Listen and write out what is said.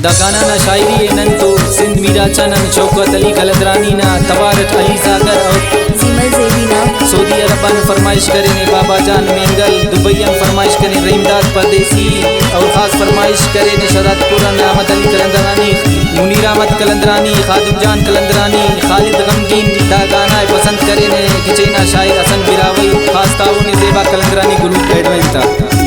गाना ना शायरी नन तो सिंध मीरा चनन शौकत अली कलंदरानी ना तबारक अली सागर और सिमल ज़ेबीना सऊदी अरब में फरमाइश करे ने बाबा जान मेंगल दुबई में फरमाइश करे रहीमदाद परदेसी और ख़ास फरमाइश करे ने शरातपुरा में अहमद अली कलंदरानी मुनीर अहमद कलंदरानी खादिम जान कलंदरानी खालिद गमगीन दा गाना पसंद करे ने किचेना शायर हसन बिरावई खास ताऊ ने ज़ेबा कलंदरानी ग्रुप एडवेंटा।